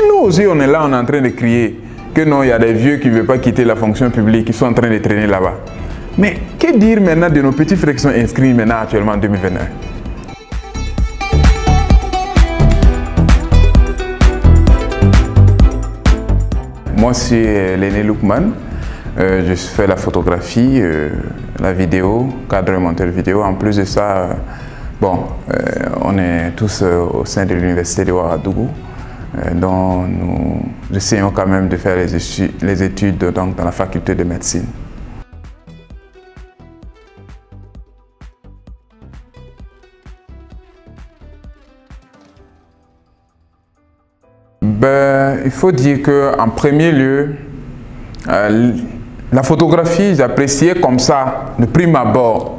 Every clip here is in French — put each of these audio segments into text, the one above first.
nous aussi on est là, on est en train de crier que non, il y a des vieux qui ne veulent pas quitter la fonction publique, qui sont en train de traîner là-bas. Mais que dire maintenant de nos petits frères qui sont inscrits maintenant actuellement en 2021? Moi, c'est Lenné Loukman. Je fais la photographie, la vidéo, cadre et monteur vidéo. En plus de ça, bon, on est tous au sein de l'université de Ouagadougou, dont nous essayons quand même de faire les études donc, dans la faculté de médecine. Ben, il faut dire qu'en premier lieu, la photographie, j'appréciais comme ça, de prime abord.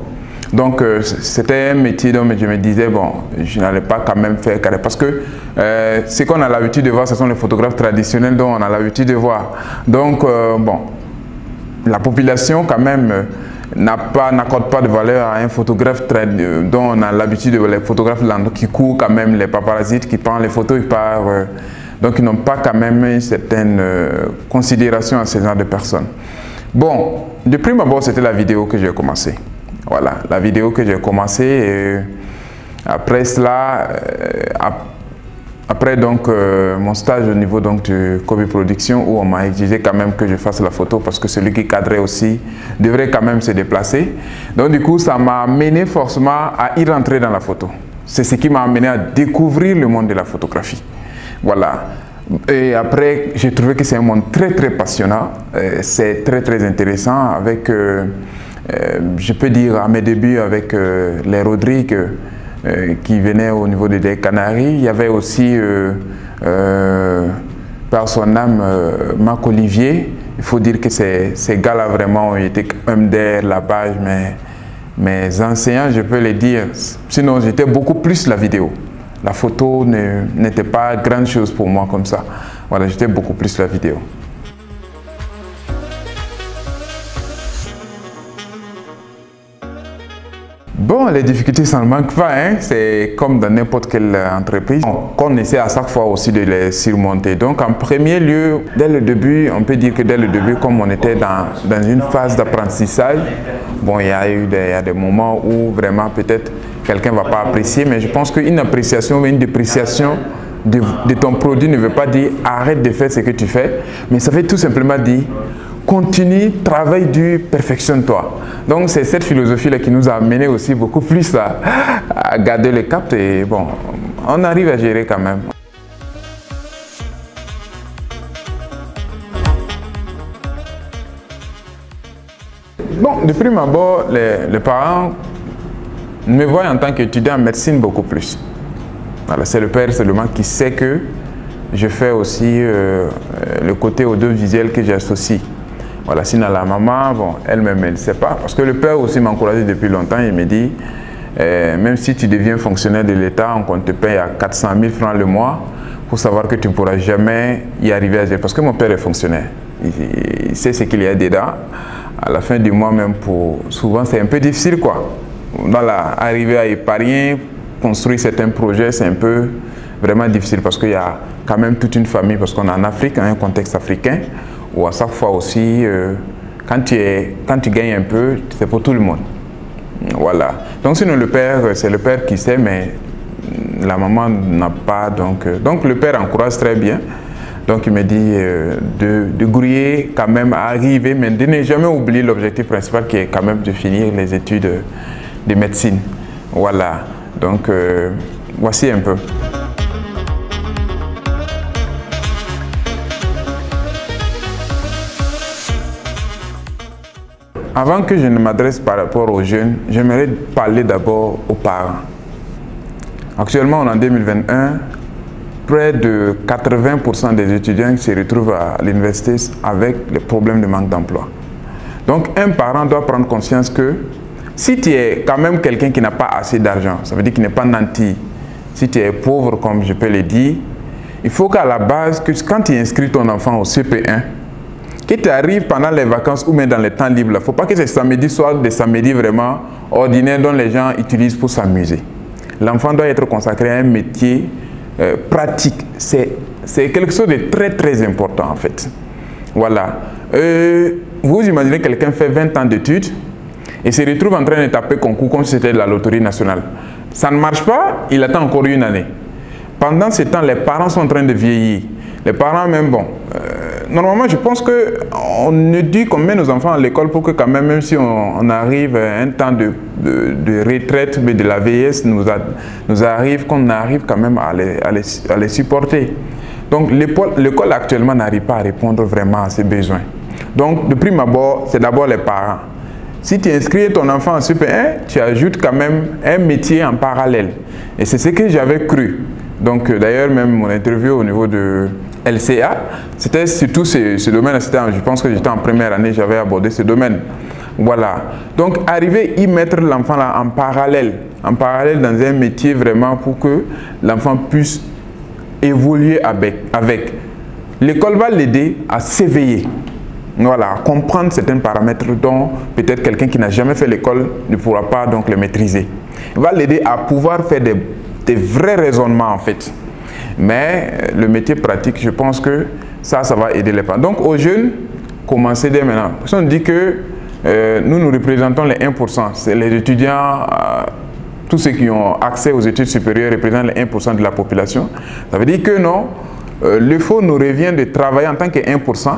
Donc, c'était un métier dont je me disais, bon, je n'allais pas quand même faire carré. Parce que ce qu'on a l'habitude de voir, ce sont les photographes traditionnels dont on a l'habitude de voir. Donc, bon, la population quand même n'accorde pas de valeur à un photographe dont on a l'habitude de voir les photographes qui courent quand même, les paparazzites, qui prennent les photos, ils partent. Donc, ils n'ont pas quand même une certaine considération à ce genre de personnes. Bon, de prime abord, c'était la vidéo que j'ai commencé. Voilà, la vidéo que j'ai commencé. Et après cela, après donc mon stage au niveau donc de Kobe Production, où on m'a exigé quand même que je fasse la photo parce que celui qui cadrait aussi devrait quand même se déplacer. Donc du coup, ça m'a amené forcément à y rentrer dans la photo. C'est ce qui m'a amené à découvrir le monde de la photographie. Voilà. Et après, j'ai trouvé que c'est un monde très passionnant. C'est très intéressant avec, je peux dire à mes débuts avec les Rodrigue qui venaient au niveau des Canaries. Il y avait aussi, par son âme, Marc Olivier. Il faut dire que ces gars-là vraiment ont été quand même derrière la page, mais mes enseignants, je peux les dire. Sinon, j'étais beaucoup plus la vidéo. La photo n'était pas grande chose pour moi comme ça. Voilà, j'étais beaucoup plus la vidéo. Bon, les difficultés, ça ne manque pas, hein? C'est comme dans n'importe quelle entreprise. On essaie à chaque fois aussi de les surmonter. Donc, en premier lieu, dès le début, on peut dire que dès le début, comme on était dans une phase d'apprentissage, bon, il y a des moments où vraiment peut-être quelqu'un ne va pas apprécier, mais je pense qu'une appréciation ou une dépréciation de ton produit ne veut pas dire arrête de faire ce que tu fais, mais ça veut tout simplement dire continue, travaille dur, perfectionne-toi. Donc c'est cette philosophie-là qui nous a amené aussi beaucoup plus à garder le cap et bon, on arrive à gérer quand même. Bon, de prime abord, les parents me voient en tant qu'étudiant en médecine beaucoup plus. Voilà, c'est le père seulement qui sait que je fais aussi le côté audiovisuel que j'associe. Voilà, sinon la maman, bon, elle-même, elle ne sait pas. Parce que le père aussi m'a encouragé depuis longtemps. Il me dit, même si tu deviens fonctionnaire de l'État, on te paye à 400 000 francs le mois pour savoir que tu ne pourras jamais y arriver à gérer. Parce que mon père est fonctionnaire. Il sait ce qu'il y a dedans. À la fin du mois, même, souvent, c'est un peu difficile, quoi. Voilà, arriver à épargner, construire certains projets, c'est un peu vraiment difficile parce qu'il y a quand même toute une famille, parce qu'on est en Afrique, un contexte africain, où à chaque fois aussi, quand tu gagnes un peu, c'est pour tout le monde. Voilà. Donc sinon le père, c'est le père qui sait, mais la maman n'a pas. Donc le père encourage très bien. Donc il me dit de grouiller quand même à arriver, mais de ne jamais oublier l'objectif principal qui est quand même de finir les études de médecine. Voilà. Donc voici un peu. Avant que je ne m'adresse par rapport aux jeunes, j'aimerais parler d'abord aux parents. Actuellement, on est en 2021, près de 80% des étudiants se retrouvent à l'université avec des problèmes de manque d'emploi. Donc, un parent doit prendre conscience que si tu es quand même quelqu'un qui n'a pas assez d'argent, ça veut dire qu'il n'est pas nanti, si tu es pauvre, comme je peux le dire, il faut qu'à la base, que quand tu inscris ton enfant au CP1, que tu arrives pendant les vacances ou même dans les temps libres, il ne faut pas que ces samedis soient des samedis vraiment ordinaires dont les gens utilisent pour s'amuser. L'enfant doit être consacré à un métier pratique, c'est quelque chose de très important en fait. Voilà. Vous imaginez quelqu'un fait 20 ans d'études et se retrouve en train de taper concours comme si c'était de la loterie nationale. Ça ne marche pas, il attend encore une année. Pendant ce temps, les parents sont en train de vieillir. Les parents même, bon, normalement, je pense qu'on ne dit qu'on met nos enfants à l'école pour que quand même si on arrive à un temps de retraite, mais de la vieillesse nous arrive, qu'on arrive quand même à les supporter. Donc, l'école actuellement n'arrive pas à répondre vraiment à ces besoins. Donc, de prime abord, c'est d'abord les parents. Si tu inscris ton enfant en Super 1, tu ajoutes quand même un métier en parallèle. Et c'est ce que j'avais cru. Donc, d'ailleurs, même mon interview au niveau de LCA, c'était surtout ce domaine. Je pense que j'étais en première année, j'avais abordé ce domaine. Voilà. Donc, arriver à y mettre l'enfant là en parallèle dans un métier vraiment pour que l'enfant puisse évoluer avec. L'école va l'aider à s'éveiller. Voilà, à comprendre certains paramètres dont peut-être quelqu'un qui n'a jamais fait l'école ne pourra pas donc les maîtriser. Il va l'aider à pouvoir faire des vrais raisonnements en fait. Mais le métier pratique, je pense que ça va aider les parents. Donc aux jeunes, commencez dès maintenant. Si on dit que nous représentons les 1%, c'est les étudiants, tous ceux qui ont accès aux études supérieures représentent les 1% de la population. Ça veut dire que non, le faut nous revient de travailler en tant que 1%,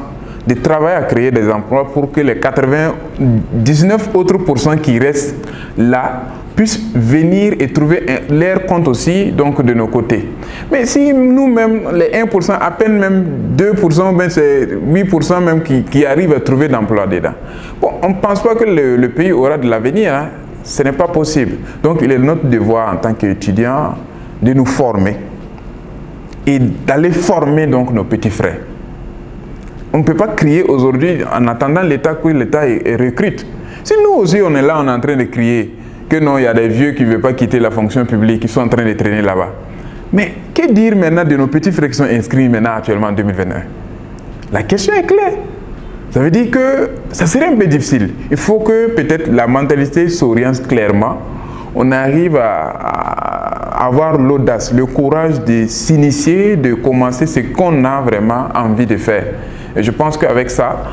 de travailler à créer des emplois pour que les 99 autres pourcents qui restent là puissent venir et trouver leur compte aussi donc de nos côtés. Mais si nous-mêmes, les 1%, à peine même 2%, ben c'est 8% même qui arrivent à trouver d'emploi dedans. Bon, on ne pense pas que le pays aura de l'avenir, hein. Ce n'est pas possible. Donc il est notre devoir en tant qu'étudiants de nous former et d'aller former donc nos petits frères. On ne peut pas crier aujourd'hui en attendant l'État que l'État recrute. Si nous aussi on est là, on est en train de crier que non, il y a des vieux qui ne veulent pas quitter la fonction publique, qui sont en train de traîner là-bas. Mais que dire maintenant de nos petits frères qui sont inscrits maintenant actuellement en 2021? La question est claire. Ça veut dire que ça serait un peu difficile. Il faut que peut-être la mentalité s'oriente clairement. On arrive à avoir l'audace, le courage de s'initier, de commencer ce qu'on a vraiment envie de faire. Et je pense qu'avec ça,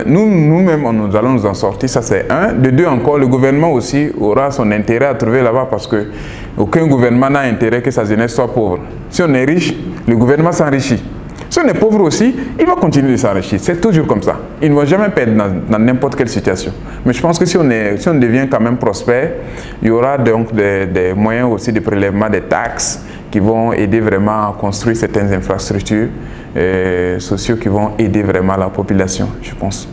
nous-mêmes, nous allons nous en sortir. Ça, c'est un. De deux encore, le gouvernement aussi aura son intérêt à trouver là-bas parce que aucun gouvernement n'a intérêt que sa jeunesse soit pauvre. Si on est riche, le gouvernement s'enrichit. Si on est pauvre aussi, il va continuer de s'enrichir. C'est toujours comme ça. Il ne va jamais perdre dans n'importe quelle situation. Mais je pense que si on devient quand même prospère, il y aura donc des moyens aussi de prélèvement des taxes qui vont aider vraiment à construire certaines infrastructures sociaux qui vont aider vraiment la population, je pense.